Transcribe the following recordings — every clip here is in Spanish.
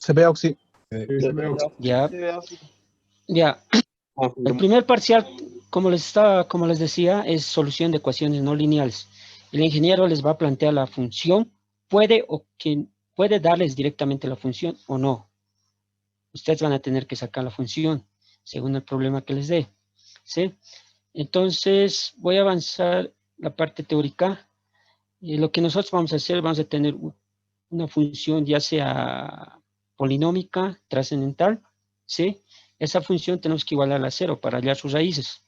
Se ve Oxy. Se ve Oxy. Ya. Ya. El primer parcial, como les decía, es solución de ecuaciones no lineales. El ingeniero les va a plantear la función, puede darles directamente la función o no. Ustedes van a tener que sacar la función según el problema que les dé. ¿Sí? Entonces, voy a avanzar la parte teórica. Lo que nosotros vamos a hacer, vamos a tener una función ya sea polinómica, trascendental, ¿sí? Esa función tenemos que igualarla a 0 para hallar sus raíces.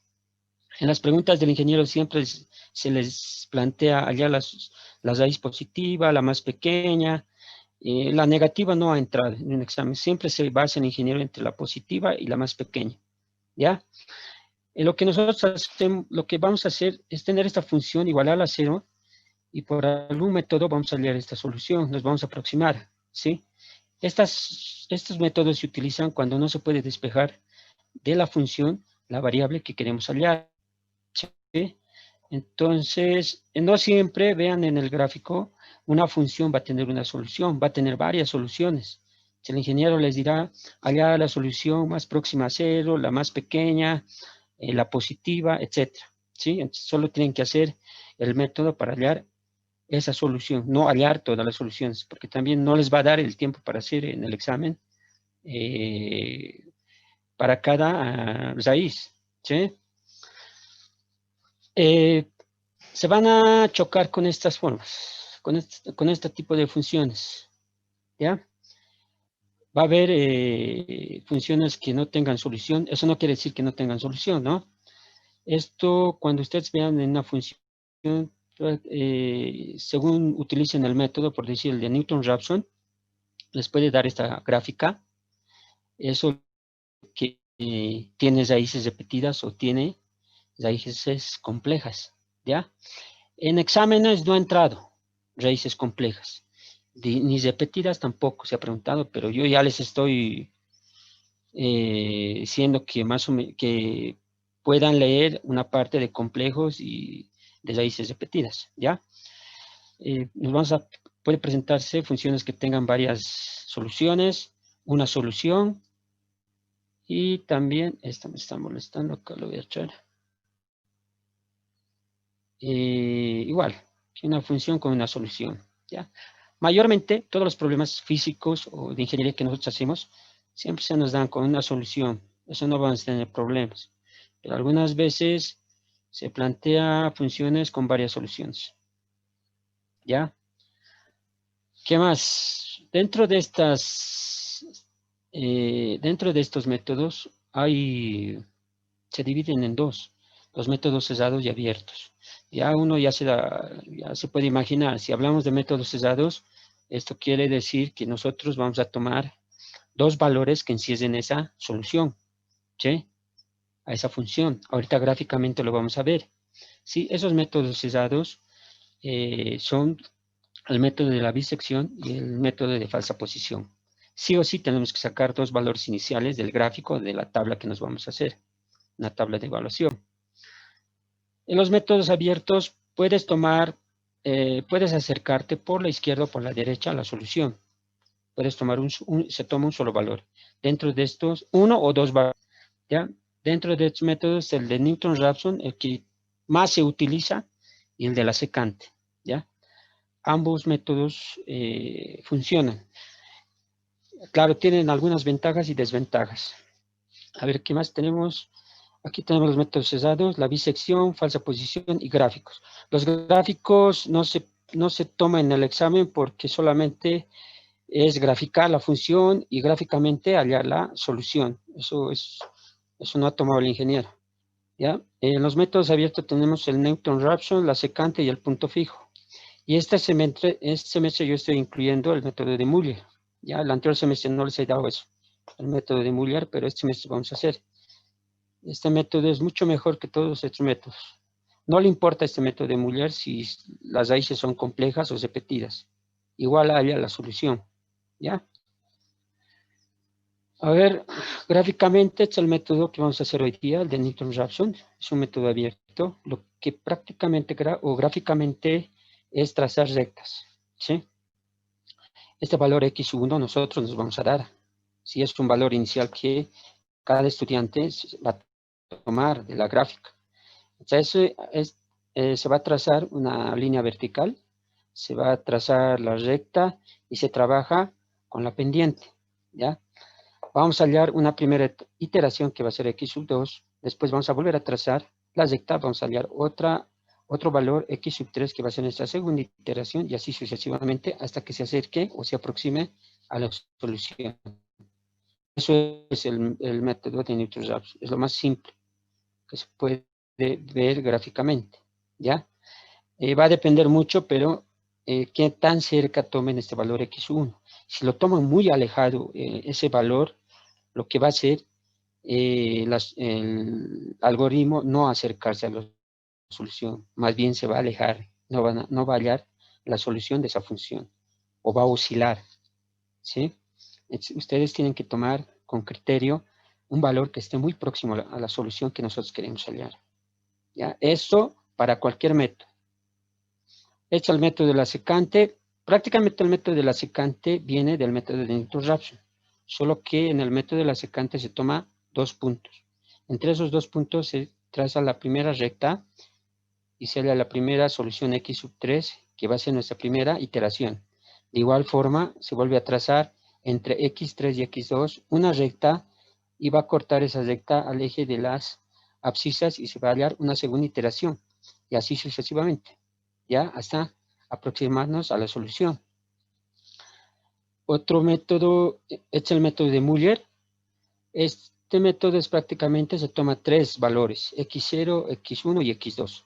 En las preguntas del ingeniero siempre se les plantea hallar la raíz positiva, la más pequeña. La negativa no ha entrado en un examen. Siempre se basa el ingeniero entre la positiva y la más pequeña. ¿Ya? Lo que nosotros hacemos, lo que vamos a hacer es tener esta función igualarla a 0 y por algún método vamos a hallar esta solución, nos vamos a aproximar, ¿sí? Estos métodos se utilizan cuando no se puede despejar de la función la variable que queremos hallar, ¿sí? Entonces, no siempre, vean en el gráfico, una función va a tener una solución, va a tener varias soluciones. El ingeniero les dirá, hallar la solución más próxima a 0, la más pequeña, la positiva, etcétera, ¿sí? Entonces, solo tienen que hacer el método para hallar esa solución, no hallar todas las soluciones, porque también no les va a dar el tiempo para hacer en el examen para cada raíz, ¿sí? Se van a chocar con estas formas, con este tipo de funciones, ¿ya? Va a haber funciones que no tengan solución, eso no quiere decir que no tengan solución, ¿no? Esto, cuando ustedes vean en una función, según utilicen el método, por decir el de Newton-Raphson, les puede dar esta gráfica, eso que tiene raíces repetidas o tiene raíces complejas, ¿ya? En exámenes no ha entrado raíces complejas, ni repetidas tampoco se ha preguntado, pero yo ya les estoy diciendo que más o menos que puedan leer una parte de complejos y de raíces repetidas, ¿ya? Puede presentarse funciones que tengan varias soluciones, una solución, y también, esta me está molestando, acá lo voy a echar. Igual, una función con una solución, ¿ya? Mayormente, todos los problemas físicos o de ingeniería que nosotros hacemos, siempre se nos dan con una solución. Eso no vamos a tener problemas. Pero algunas veces se plantea funciones con varias soluciones, ¿ya? ¿Qué más? Dentro de estos métodos se dividen en dos, los métodos cerrados y abiertos. Ya uno ya se puede imaginar, si hablamos de métodos cerrados, esto quiere decir que nosotros vamos a tomar dos valores que encierren esa solución, ¿sí? A esa función. Ahorita gráficamente lo vamos a ver. Sí, esos métodos cerrados son el método de la bisección y el método de falsa posición. Sí o sí tenemos que sacar dos valores iniciales del gráfico de la tabla que nos vamos a hacer, una tabla de evaluación. En los métodos abiertos puedes acercarte por la izquierda o por la derecha a la solución. Puedes tomar se toma un solo valor. Dentro de estos, uno o dos valores, ¿ya? Dentro de estos métodos, el de Newton-Raphson, el que más se utiliza, y el de la secante, ¿ya? Ambos métodos funcionan. Claro, tienen algunas ventajas y desventajas. A ver, ¿qué más tenemos? Aquí tenemos los métodos cerrados, la bisección, falsa posición y gráficos. Los gráficos no se toman en el examen porque solamente es graficar la función y gráficamente hallar la solución. Eso no ha tomado el ingeniero, ¿ya? En los métodos abiertos tenemos el Newton-Raphson, la secante y el punto fijo. Y este semestre yo estoy incluyendo el método de Muller. Ya el anterior semestre no les he dado eso, el método de Muller, pero este semestre vamos a hacer. Este método es mucho mejor que todos estos métodos. No le importa este método de Muller si las raíces son complejas o repetidas. Igual haya la solución, ¿ya? A ver, gráficamente este es el método que vamos a hacer hoy día, el de Newton-Raphson. Es un método abierto, lo que prácticamente o gráficamente es trazar rectas, ¿sí? Este valor x1 nosotros nos vamos a dar. Si es un valor inicial que cada estudiante va a tomar de la gráfica. Entonces, se va a trazar una línea vertical, se va a trazar la recta y se trabaja con la pendiente, ¿ya? Vamos a hallar una primera iteración que va a ser x sub 2, después vamos a volver a trazar la recta, vamos a hallar otro valor x sub 3 que va a ser nuestra segunda iteración y así sucesivamente hasta que se acerque o se aproxime a la solución. Eso es el método de Newton-Raphson, es lo más simple que se puede ver gráficamente, ¿ya? Va a depender mucho, pero qué tan cerca tomen este valor x1. Si lo toman muy alejado ese valor, lo que va a hacer el algoritmo no acercarse a la solución, más bien se va a alejar, no va a hallar la solución de esa función, o va a oscilar, ¿sí? Ustedes tienen que tomar con criterio un valor que esté muy próximo a la solución que nosotros queremos hallar, ¿ya? Esto para cualquier método. Hecho el método de la secante, prácticamente el método de la secante viene del método de Newton-Raphson, solo que en el método de la secante se toma 2 puntos. Entre esos 2 puntos se traza la primera recta y se da la primera solución x sub 3, que va a ser nuestra primera iteración. De igual forma, se vuelve a trazar entre x3 y x2 una recta y va a cortar esa recta al eje de las abscisas y se va a hallar una segunda iteración, y así sucesivamente, ya hasta aproximarnos a la solución. Otro método es el método de Muller. Este método es prácticamente se toma 3 valores, x0, x1 y x2.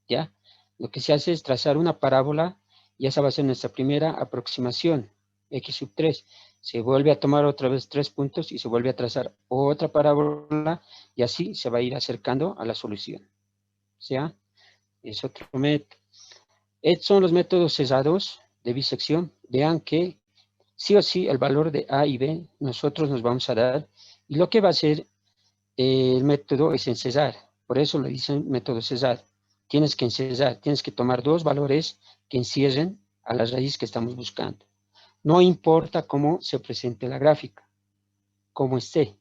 ¿Ya? Lo que se hace es trazar una parábola y esa va a ser nuestra primera aproximación, x sub 3. Se vuelve a tomar otra vez 3 puntos y se vuelve a trazar otra parábola y así se va a ir acercando a la solución. ¿Ya? Es otro método. Estos son los métodos cesados de bisección. Vean que sí o sí el valor de A y B nosotros nos vamos a dar y lo que va a hacer el método es encesar. Por eso le dicen método cesar. Tienes que encesar, tienes que tomar 2 valores que encierren a la raíz que estamos buscando. No importa cómo se presente la gráfica, cómo esté,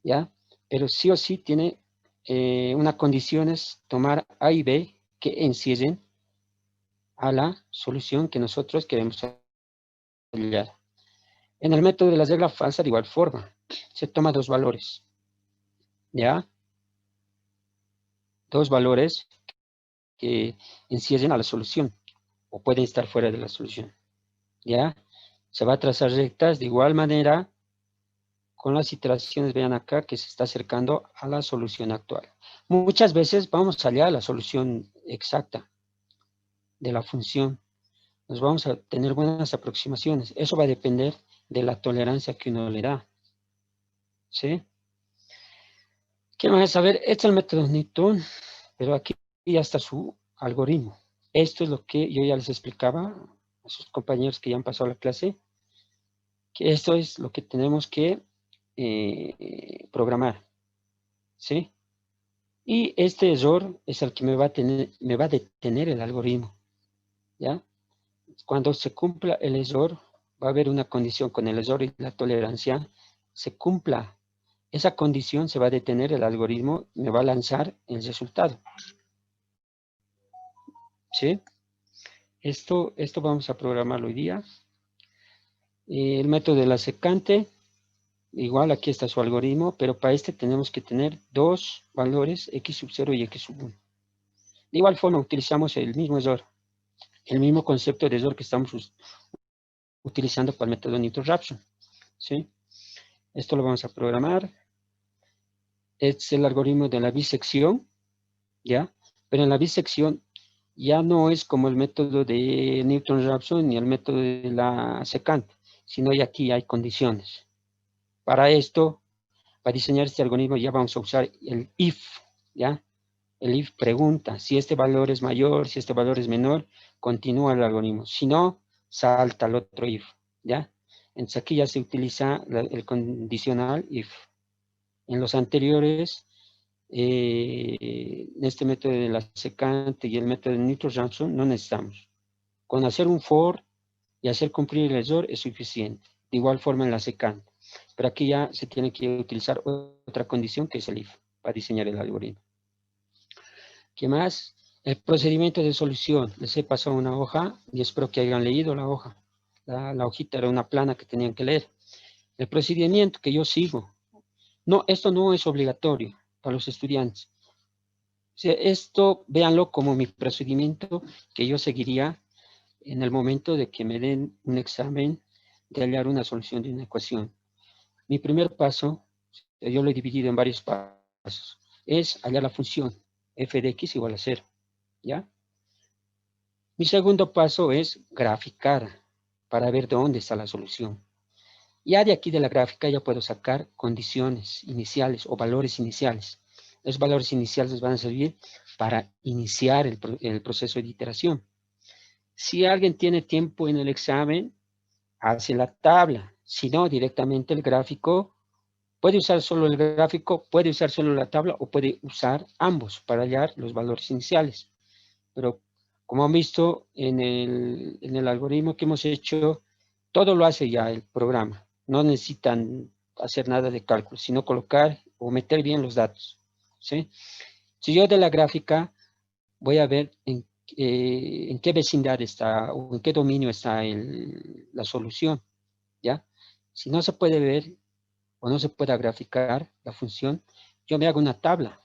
¿ya? Pero sí o sí tiene una condición es tomar A y B que encierren a la solución que nosotros queremos hallar. En el método de la regla falsa, de igual forma, se toma 2 valores, ¿ya? 2 valores que encierren a la solución o pueden estar fuera de la solución, ¿ya? Se va a trazar rectas de igual manera con las iteraciones, vean acá, que se está acercando a la solución actual. Muchas veces vamos allá a la solución exacta de la función. Nos vamos a tener buenas aproximaciones. Eso va a depender de la tolerancia que uno le da, ¿sí? ¿Qué más? A ver, este es el método Newton, pero aquí ya está su algoritmo. Esto es lo que yo ya les explicaba a sus compañeros que ya han pasado la clase, que esto es lo que tenemos que programar, ¿sí? Y este error es el que me va a detener el algoritmo, ¿ya? Cuando se cumpla el error, va a haber una condición con el error y la tolerancia, se cumpla esa condición, se va a detener el algoritmo, me va a lanzar el resultado, ¿sí? Esto vamos a programarlo hoy día. El método de la secante, igual aquí está su algoritmo, pero para este tenemos que tener 2 valores, x sub 0 y x sub 1. De igual forma utilizamos el mismo error, el mismo concepto de error que estamos utilizando para el método Newton-Raphson, ¿sí? Esto lo vamos a programar. Es el algoritmo de la bisección, ¿ya? Pero en la bisección ya no es como el método de Newton-Raphson ni el método de la secante, sino que aquí hay condiciones. Para esto, para diseñar este algoritmo ya vamos a usar el if, ¿ya? El if pregunta, si este valor es mayor, si este valor es menor, continúa el algoritmo. Si no, salta al otro if, ¿ya? Entonces aquí ya se utiliza el condicional if. En los anteriores, en este método de la secante y el método de Newton-Raphson, no necesitamos. Con hacer un for, y hacer cumplir el error es suficiente. De igual forma en la secant. Pero aquí ya se tiene que utilizar otra condición que es el if para diseñar el algoritmo. ¿Qué más? El procedimiento de solución. Les he pasado una hoja y espero que hayan leído la hoja. La hojita era una plana que tenían que leer. El procedimiento que yo sigo. No, esto no es obligatorio para los estudiantes. O sea, esto, véanlo como mi procedimiento que yo seguiría en el momento de que me den un examen de hallar una solución de una ecuación. Mi primer paso, yo lo he dividido en varios pasos, es hallar la función f de x igual a 0, ¿ya? Mi segundo paso es graficar para ver dónde está la solución. Ya de aquí de la gráfica ya puedo sacar condiciones iniciales o valores iniciales. Los valores iniciales van a servir para iniciar el proceso de iteración. Si alguien tiene tiempo en el examen, hace la tabla. Si no, directamente el gráfico. Puede usar solo el gráfico, puede usar solo la tabla o puede usar ambos para hallar los valores iniciales. Pero como han visto en el algoritmo que hemos hecho, todo lo hace ya el programa. No necesitan hacer nada de cálculo, sino colocar o meter bien los datos, ¿sí? Si yo de la gráfica voy a ver en qué vecindad está o en qué dominio está la solución, ¿ya? Si no se puede ver o no se puede graficar la función, yo me hago una tabla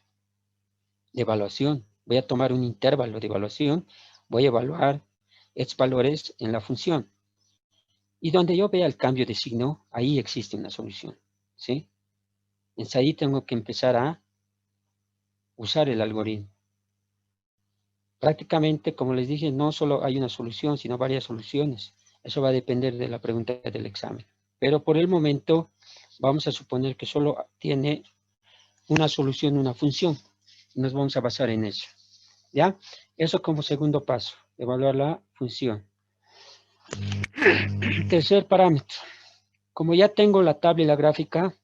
de evaluación. Voy a tomar un intervalo de evaluación, voy a evaluar estos valores en la función. Y donde yo vea el cambio de signo, ahí existe una solución, ¿sí? Entonces ahí tengo que empezar a usar el algoritmo. Prácticamente, como les dije, no solo hay una solución, sino varias soluciones. Eso va a depender de la pregunta del examen. Pero por el momento, vamos a suponer que solo tiene una solución, una función. Nos vamos a basar en eso. ¿Ya? Eso como segundo paso, evaluar la función. Tercer parámetro. Como ya tengo la tabla y la gráfica,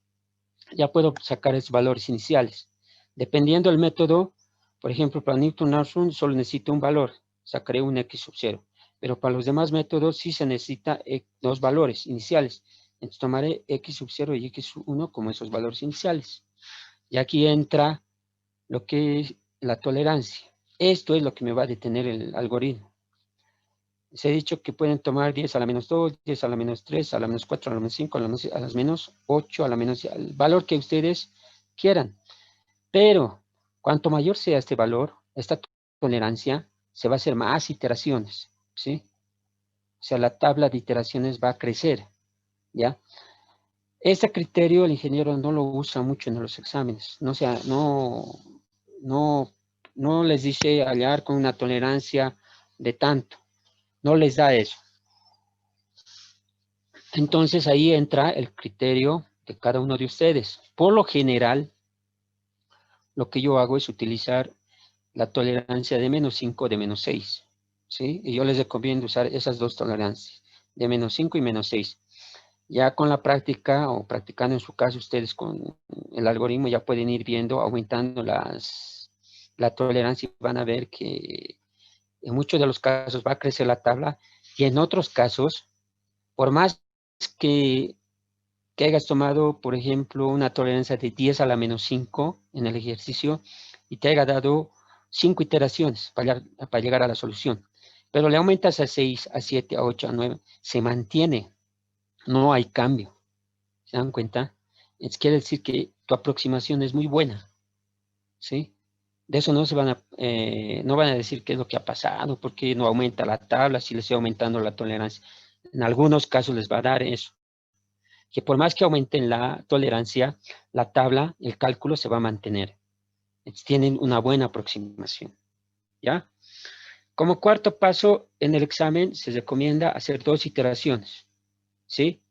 ya puedo sacar esos valores iniciales. Dependiendo del método, por ejemplo, para Newton-Raphson solo necesito un valor, sacaré un x sub 0. Pero para los demás métodos sí se necesita dos valores iniciales. Entonces tomaré x sub 0 y x sub 1 como esos valores iniciales. Y aquí entra lo que es la tolerancia. Esto es lo que me va a detener el algoritmo. Les he dicho que pueden tomar 10 a la menos 2, 10 a la menos 3, a la menos 4, a la menos 5, a las menos 8, a la menos... el valor que ustedes quieran. Pero cuanto mayor sea este valor, esta tolerancia, se va a hacer más iteraciones, ¿sí? O sea, la tabla de iteraciones va a crecer, ¿ya? Este criterio el ingeniero no lo usa mucho en los exámenes. No les dice hallar con una tolerancia de tanto. No les da eso. Entonces ahí entra el criterio de cada uno de ustedes. Por lo general, lo que yo hago es utilizar la tolerancia de menos 5 o de menos 6. ¿Sí? Y yo les recomiendo usar esas dos tolerancias, de menos 5 y menos 6. Ya con la práctica o practicando en su caso ustedes con el algoritmo ya pueden ir viendo, aumentando la tolerancia y van a ver que en muchos de los casos va a crecer la tabla y en otros casos, por más que hayas tomado, por ejemplo, una tolerancia de 10 a la menos 5 en el ejercicio y te haya dado 5 iteraciones para llegar a la solución, pero le aumentas a 6, a 7, a 8, a 9, se mantiene, no hay cambio. ¿Se dan cuenta? Quiere decir que tu aproximación es muy buena, ¿sí? De eso no van a decir qué es lo que ha pasado, por qué no aumenta la tabla, si les estoy aumentando la tolerancia. En algunos casos les va a dar eso, que por más que aumenten la tolerancia, la tabla, el cálculo se va a mantener. Tienen una buena aproximación, ¿ya? Como cuarto paso, en el examen se recomienda hacer 2 iteraciones, ¿sí?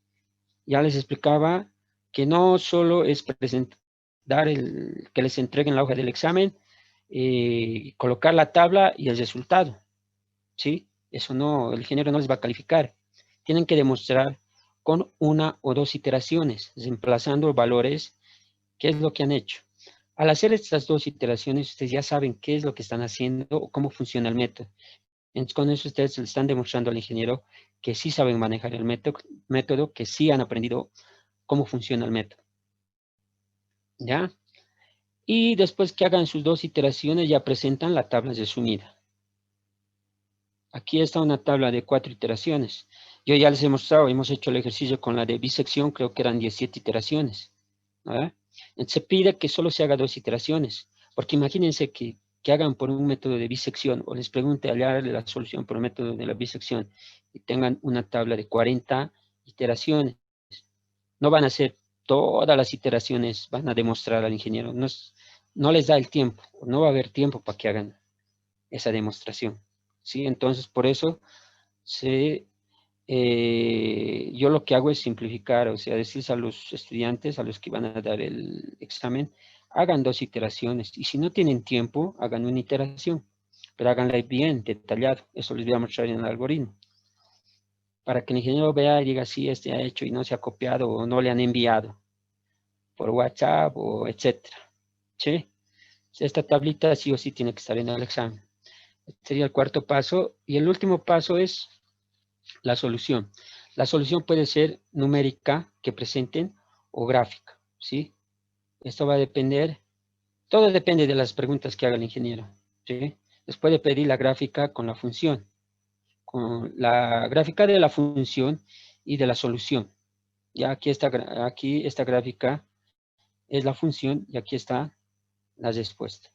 Ya les explicaba que no solo es que les entreguen la hoja del examen, colocar la tabla y el resultado, ¿sí? Eso no, el ingeniero no les va a calificar. Tienen que demostrar con 1 o 2 iteraciones, reemplazando valores, qué es lo que han hecho. Al hacer estas 2 iteraciones, ustedes ya saben qué es lo que están haciendo o cómo funciona el método. Entonces, con eso ustedes le están demostrando al ingeniero que sí saben manejar el método, que sí han aprendido cómo funciona el método. ¿Ya? Y después que hagan sus 2 iteraciones, ya presentan la tabla resumida. Aquí está una tabla de 4 iteraciones. Yo ya les he mostrado, hemos hecho el ejercicio con la de bisección, creo que eran 17 iteraciones. ¿Verdad? Entonces se pide que solo se haga 2 iteraciones, porque imagínense que hagan por un método de bisección, o les pregunte hallar la solución por el método de la bisección, y tengan una tabla de 40 iteraciones. No van a hacer todas las iteraciones, van a demostrar al ingeniero. No les da el tiempo, no va a haber tiempo para que hagan esa demostración. ¿Sí? Entonces, por eso yo lo que hago es simplificar, o sea, decirles a los estudiantes, a los que van a dar el examen, hagan 2 iteraciones. Y si no tienen tiempo, hagan una iteración, pero háganla bien, detallado. Eso les voy a mostrar en el algoritmo. Para que el ingeniero vea y diga, sí, este ha hecho y no se ha copiado o no le han enviado por WhatsApp o etcétera. ¿Sí? Esta tablita sí o sí tiene que estar en el examen. Este sería el 4º paso. Y el último paso es la solución. La solución puede ser numérica que presenten o gráfica, ¿sí? Esto va a depender, todo depende de las preguntas que haga el ingeniero, ¿sí? Les puede pedir la gráfica con la función, con la gráfica de la función y de la solución. Ya aquí esta gráfica es la función y aquí está la respuesta,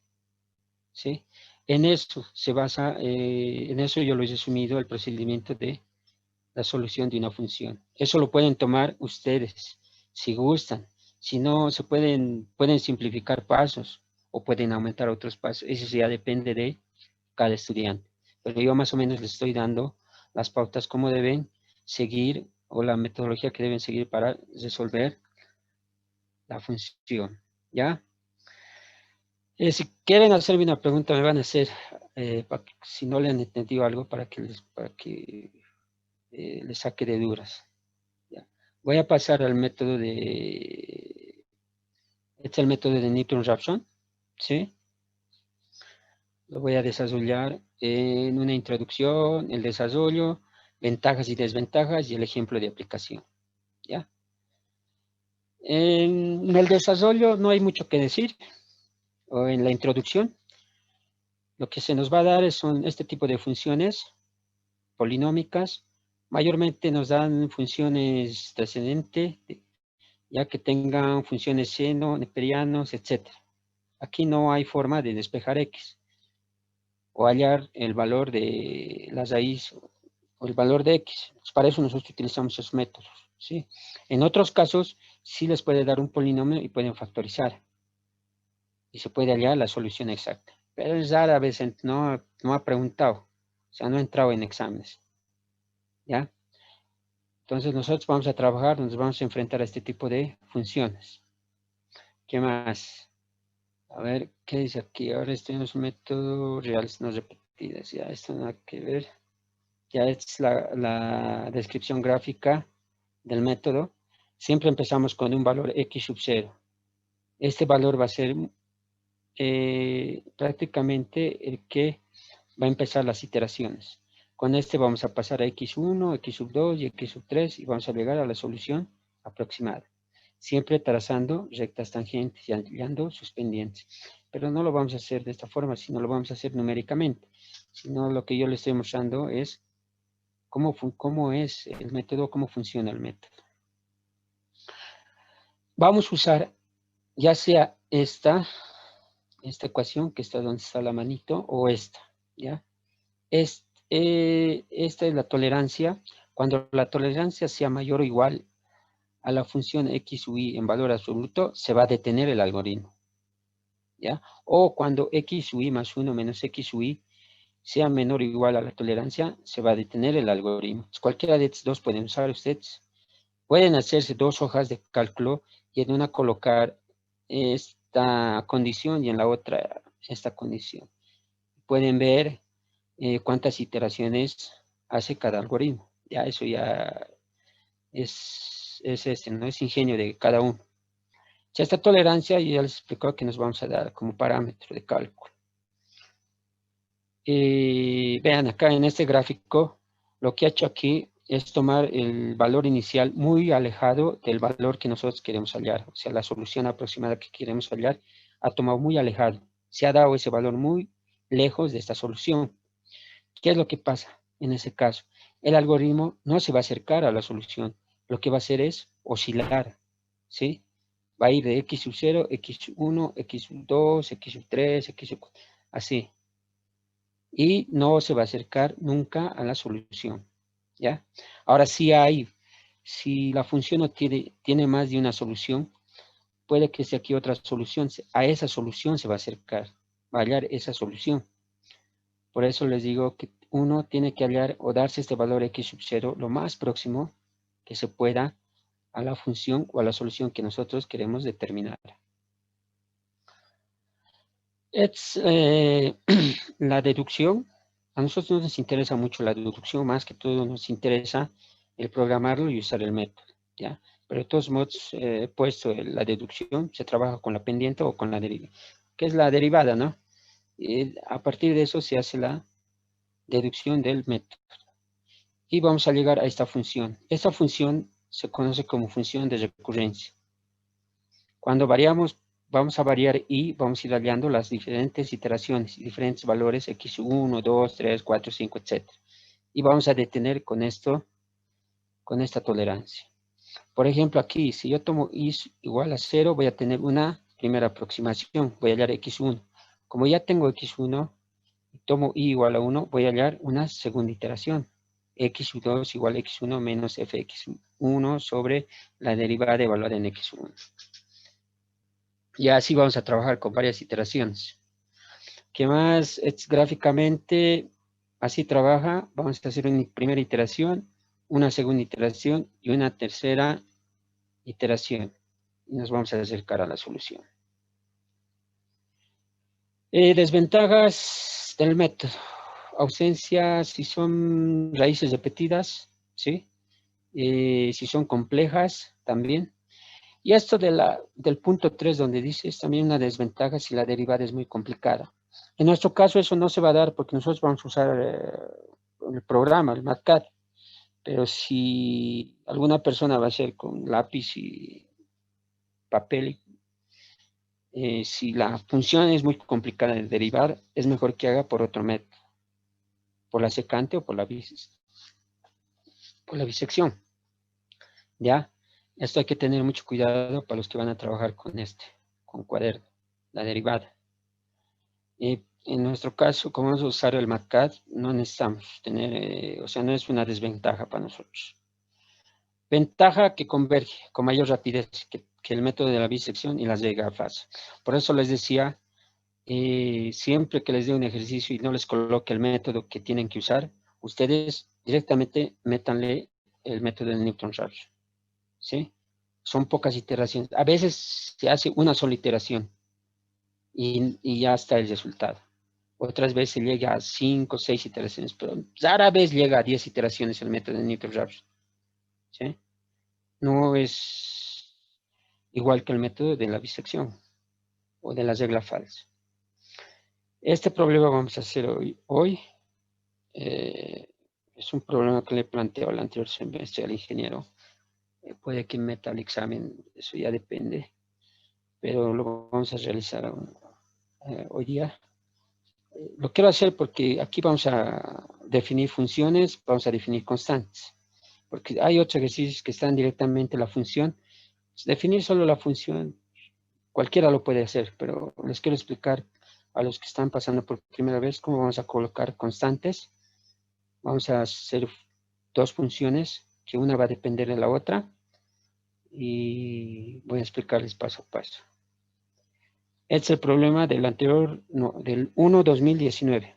¿sí? En eso se basa, en eso yo lo he resumido el procedimiento de la solución de una función. Eso lo pueden tomar ustedes, si gustan. Si no, pueden simplificar pasos o pueden aumentar otros pasos. Eso ya depende de cada estudiante. Pero yo más o menos les estoy dando las pautas cómo deben seguir o la metodología que deben seguir para resolver la función. ¿Ya? Si quieren hacerme una pregunta, me van a hacer, si no le han entendido algo, para que les saque de dudas. Ya. Voy a pasar al método de... Este es el método de Newton-Raphson, ¿sí? Lo voy a desarrollar en una introducción, el desarrollo, ventajas y desventajas y el ejemplo de aplicación, ¿ya? En el desarrollo no hay mucho que decir, o en la introducción. Lo que se nos va a dar son este tipo de funciones polinómicas. Mayormente nos dan funciones trascendentes, ya que tengan funciones seno, neperianos, etc. Aquí no hay forma de despejar x o hallar el valor de la raíz o el valor de x. Pues para eso nosotros utilizamos esos métodos, ¿sí? En otros casos, sí les puede dar un polinomio y pueden factorizar. Y se puede hallar la solución exacta. Pero es rara vez, no ha preguntado. O sea, no ha entrado en exámenes. ¿Ya? Entonces nosotros vamos a trabajar, nos vamos a enfrentar a este tipo de funciones. ¿Qué más? A ver, ¿qué dice aquí? Ahora tenemos un método reales no repetidas. Ya, esto no hay que ver. Ya es la descripción gráfica del método. Siempre empezamos con un valor x sub 0. Este valor va a ser prácticamente el que va a empezar las iteraciones. Con este vamos a pasar a x1, x sub 2 y x sub 3 y vamos a llegar a la solución aproximada. Siempre trazando rectas tangentes y hallando sus pendientes. Pero no lo vamos a hacer de esta forma, sino lo vamos a hacer numéricamente. Sino lo que yo les estoy mostrando es cómo es el método, cómo funciona el método. Vamos a usar ya sea esta ecuación que está donde está la manito o esta, ¿ya? Esta es la tolerancia. Cuando la tolerancia sea mayor o igual a la función x u y en valor absoluto, se va a detener el algoritmo, ¿ya? O cuando x u y más 1 menos x u y sea menor o igual a la tolerancia, se va a detener el algoritmo. Cualquiera de estos dos pueden usar ustedes. Pueden hacerse 2 hojas de cálculo y en una colocar esta condición y en la otra esta condición. Pueden ver cuántas iteraciones hace cada algoritmo. Ya eso ya no es ingenio de cada uno. Ya esta tolerancia ya les explicó que nos vamos a dar como parámetro de cálculo. Vean acá en este gráfico, lo que ha hecho aquí es tomar el valor inicial muy alejado del valor que nosotros queremos hallar. O sea, la solución aproximada que queremos hallar ha tomado muy alejado. Se ha dado ese valor muy lejos de esta solución. ¿Qué es lo que pasa en ese caso? El algoritmo no se va a acercar a la solución. Lo que va a hacer es oscilar, ¿sí? Va a ir de x sub 0, x sub 1, x sub 2, x sub 3, x sub 4, así. Y no se va a acercar nunca a la solución, ¿ya? Ahora, si la función no tiene más de una solución, puede que sea aquí otra solución. A esa solución se va a acercar, va a hallar esa solución. Por eso les digo que uno tiene que hallar o darse este valor x sub 0 lo más próximo que se pueda a la función o a la solución que nosotros queremos determinar. Es la deducción. A nosotros nos interesa mucho la deducción, más que todo nos interesa el programarlo y usar el método, ¿ya? Pero de todos modos, he puesto la deducción, se trabaja con la pendiente o con la derivada, que es la derivada, ¿no? Y a partir de eso se hace la deducción del método. Y vamos a llegar a esta función. Esta función se conoce como función de recurrencia. Cuando vamos a variar y vamos a ir hallando las diferentes iteraciones, diferentes valores x1, 2, 3, 4, 5, etc. Y vamos a detener con esto, con esta tolerancia. Por ejemplo, aquí, si yo tomo y igual a 0, voy a tener una primera aproximación. Voy a hallar x1. Como ya tengo x1, tomo y igual a 1, voy a hallar una segunda iteración. x2 igual a x1 menos fx1 sobre la derivada evaluada en x1. Y así vamos a trabajar con varias iteraciones. ¿Qué más? Gráficamente, así trabaja. Vamos a hacer una primera iteración, una segunda iteración y una tercera iteración. Y nos vamos a acercar a la solución. Desventajas del método. Ausencia si son raíces repetidas, ¿sí? Si son complejas también. Y esto del punto 3 donde dice es también una desventaja si la derivada es muy complicada. En nuestro caso eso no se va a dar porque nosotros vamos a usar el programa, el MATCAD. Pero si alguna persona va a hacer con lápiz y papel, si la función es muy complicada de derivar, es mejor que haga por otro método, por la secante o por la bisección. ¿Ya? Esto hay que tener mucho cuidado para los que van a trabajar con cuaderno, la derivada. En nuestro caso, como vamos a usar el MATCAD, no necesitamos tener, o sea, no es una desventaja para nosotros. Ventaja que converge con mayor rapidez que el método de la bisección y las de gafas. Por eso les decía, siempre que les dé un ejercicio y no les coloque el método que tienen que usar, ustedes directamente métanle el método de Newton-Raphson, ¿sí? Son pocas iteraciones. A veces se hace una sola iteración y ya está el resultado. Otras veces llega a 5 o 6 iteraciones, pero rara vez llega a 10 iteraciones el método de Newton-Raphson, ¿sí? No es igual que el método de la bisección o de la regla falsa. Este problema vamos a hacer hoy. Es un problema que le planteo al anterior semestre al ingeniero. Puede que meta el examen, eso ya depende, pero lo vamos a realizar hoy día. Lo quiero hacer porque aquí vamos a definir funciones, vamos a definir constantes, porque hay otros ejercicios que están directamente en la función. Definir solo la función, cualquiera lo puede hacer, pero les quiero explicar a los que están pasando por primera vez cómo vamos a colocar constantes. Vamos a hacer dos funciones, que una va a depender de la otra, y voy a explicarles paso a paso. Este es el problema del anterior, no, del 1-2019.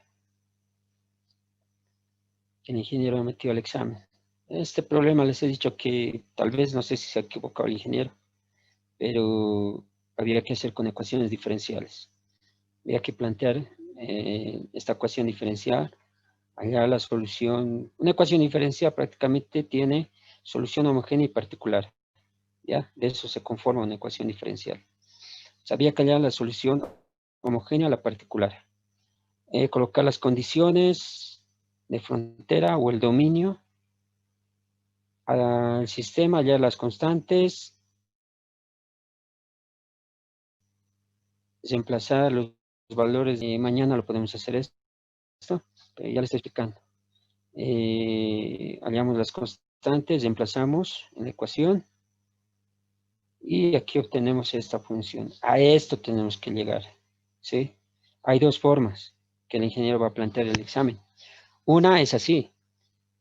El ingeniero ha metido el examen. Este problema les he dicho que tal vez, no sé si se ha equivocado el ingeniero, pero había que hacer con ecuaciones diferenciales. Había que plantear esta ecuación diferencial, hallar la solución. Una ecuación diferencial prácticamente tiene solución homogénea y particular. ¿Ya? De eso se conforma una ecuación diferencial. Había que hallar la solución homogénea a la particular. colocar las condiciones de frontera o el dominio al sistema, hallar las constantes, reemplazar los valores de mañana, lo podemos hacer esto, pero ya le estoy explicando. Hallamos las constantes, reemplazamos en la ecuación y aquí obtenemos esta función. A esto tenemos que llegar, ¿sí? Hay dos formas que el ingeniero va a plantear el examen. Una es así,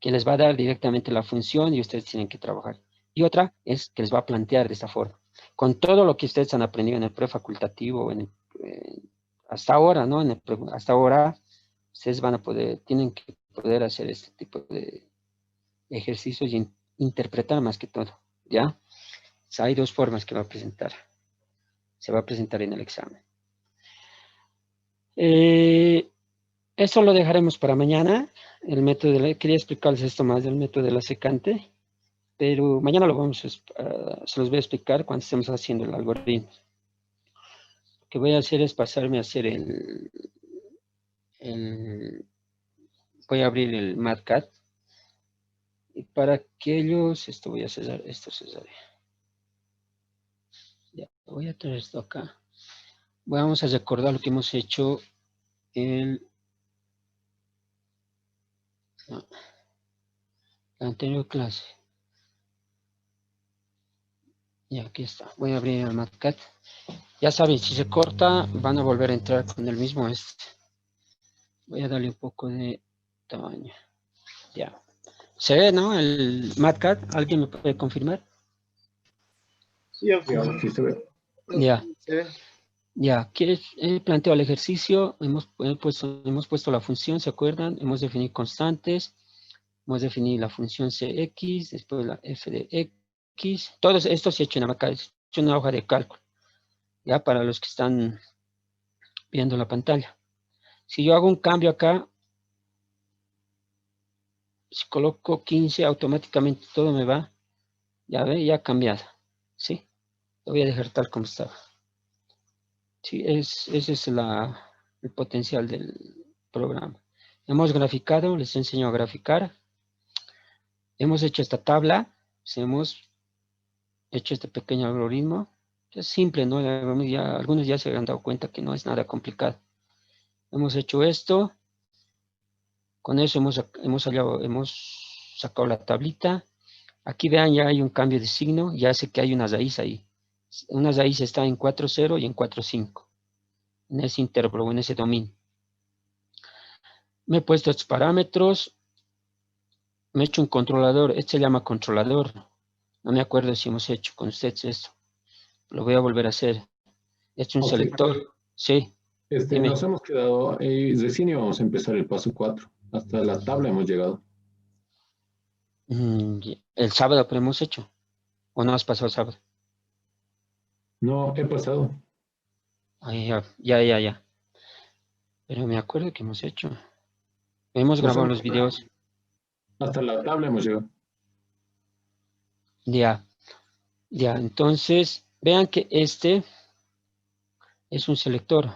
que les va a dar directamente la función y ustedes tienen que trabajar. Y otra es que les va a plantear de esta forma. Con todo lo que ustedes han aprendido en el prefacultativo, hasta ahora, ¿no? Hasta ahora, ustedes van a poder, tienen que poder hacer este tipo de ejercicios y interpretar más que todo, ¿ya? O sea, hay dos formas que va a presentar. Se va a presentar en el examen. Eso lo dejaremos para mañana. El método quería explicarles esto más del método de la secante, pero mañana se los voy a explicar cuando estemos haciendo el algoritmo. Lo que voy a hacer es pasarme a hacer voy a abrir el MATCAD. Y para aquellos, esto voy a cerrar, esto cerraré. Ya, voy a traer esto acá. Vamos a recordar lo que hemos hecho en la anterior clase. Y aquí está. Voy a abrir el MATCAD. Ya saben, si se corta, van a volver a entrar con el mismo Voy a darle un poco de tamaño. Ya. ¿Se ve, no? El MATCAD. ¿Alguien me puede confirmar? Sí, sí se ve. Ya. Ya. Aquí planteo el ejercicio. Hemos puesto la función, ¿se acuerdan? Hemos definido constantes. Hemos definido la función Cx, después la f de x. Todo esto se ha hecho en acá. Es una hoja de cálculo. Ya, para los que están viendo la pantalla. Si yo hago un cambio acá, si coloco 15, automáticamente todo me va, ya ve, ya ha cambiado, ¿sí? Lo voy a dejar tal como estaba. Sí, ese es el potencial del programa. Hemos graficado, les enseño a graficar. Hemos hecho esta tabla, hemos hecho este pequeño algoritmo. Es simple, ¿no? Algunos ya se han dado cuenta que no es nada complicado. Hemos hecho esto. Con eso hemos sacado la tablita. Aquí vean, ya hay un cambio de signo, ya sé que hay una raíz ahí. Una raíz está en 4,0 y en 4,5, en ese intervalo, en ese dominio. Me he puesto estos parámetros, me he hecho un controlador, este se llama controlador. No me acuerdo si hemos hecho con ustedes esto. Lo voy a volver a hacer. He hecho un selector, sí. Nos hemos quedado, recién íbamos a empezar el paso 4. Hasta la tabla hemos llegado. El sábado, pero hemos hecho. ¿O no has pasado el sábado? No, he pasado. Ay, ya. Pero me acuerdo que hemos hecho. Hemos grabado los videos. Hasta la tabla hemos llegado. Ya, entonces, vean que este es un selector.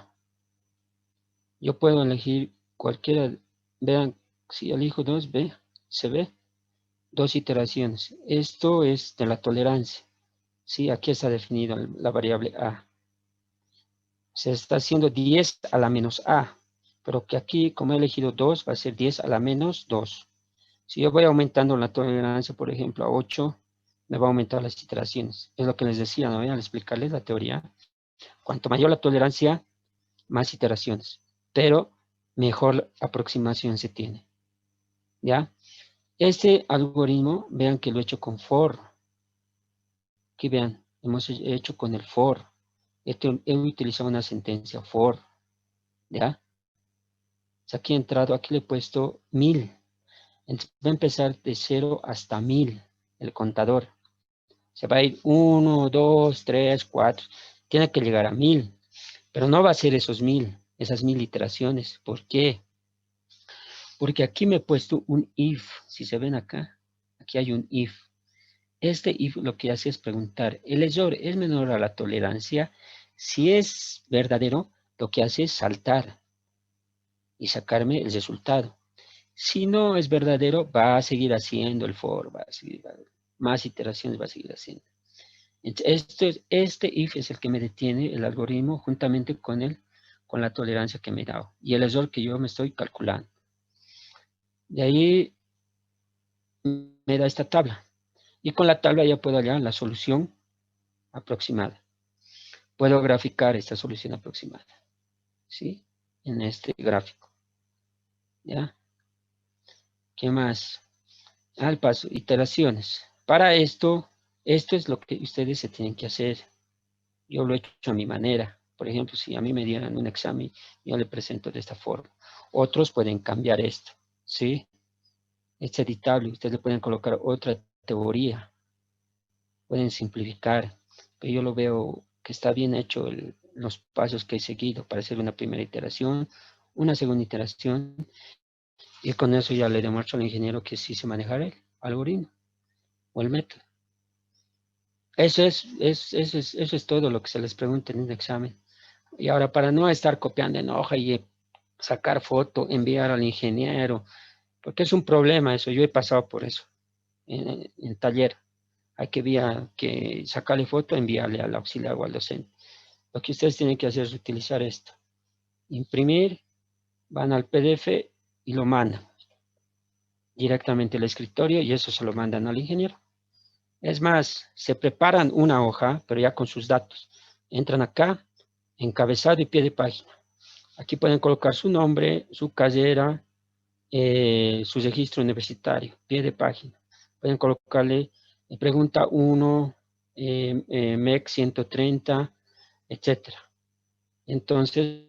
Yo puedo elegir cualquiera. Vean, si elijo 2, se ve, 2 iteraciones. Esto es de la tolerancia. Sí, aquí está definida la variable A. Se está haciendo 10 a la menos A, pero que aquí, como he elegido 2, va a ser 10 a la menos 2. Si yo voy aumentando la tolerancia, por ejemplo, a 8, me va a aumentar las iteraciones. Es lo que les decía, ¿no? Al explicarles la teoría. Cuanto mayor la tolerancia, más iteraciones, pero mejor aproximación se tiene. ¿Ya? Este algoritmo, vean que lo he hecho con for. Aquí vean, hemos hecho con el for. He utilizado una sentencia for. ¿Ya? Aquí he entrado, aquí le he puesto 1000. Entonces va a empezar de 0 hasta 1000 el contador. Se va a ir 1, 2, 3, 4. Tiene que llegar a 1000. Pero no va a ser esas 1000 iteraciones. ¿Por qué? Porque aquí me he puesto un if. Si se ven acá, aquí hay un if. Este if lo que hace es preguntar, ¿el error es menor a la tolerancia? Si es verdadero, lo que hace es saltar. y sacarme el resultado. Si no es verdadero, va a seguir haciendo el for, va a seguir, más iteraciones va a seguir haciendo. Este if es el que me detiene el algoritmo juntamente con la tolerancia que me he dado y el error que yo me estoy calculando. De ahí me da esta tabla. Y con la tabla ya puedo hallar la solución aproximada. Puedo graficar esta solución aproximada, ¿sí? En este gráfico. ¿Ya? ¿Qué más? Al paso, iteraciones. Para esto es lo que ustedes se tienen que hacer. Yo lo he hecho a mi manera. Por ejemplo, si a mí me dieran un examen, yo le presento de esta forma. Otros pueden cambiar esto, ¿sí? Es editable. Ustedes le pueden colocar otra teoría. Pueden simplificar. Pero yo lo veo que está bien hecho los pasos que he seguido para hacer una primera iteración, una segunda iteración, y con eso ya le demuestro al ingeniero que sí se maneja el algoritmo o el método. Eso es todo lo que se les pregunta en un examen. Y ahora, para no estar copiando en hoja y sacar foto, enviar al ingeniero, porque es un problema eso, yo he pasado por eso en taller. Hay que sacarle foto, enviarle al auxiliar o al docente. Lo que ustedes tienen que hacer es utilizar esto. Imprimir, van al PDF y lo mandan directamente al escritorio y eso se lo mandan al ingeniero. Es más, se preparan una hoja, pero ya con sus datos. Entran acá, encabezado y pie de página. Aquí pueden colocar su nombre, su carrera, su registro universitario, pie de página. Pueden colocarle pregunta 1, MEC 130, etcétera. Entonces,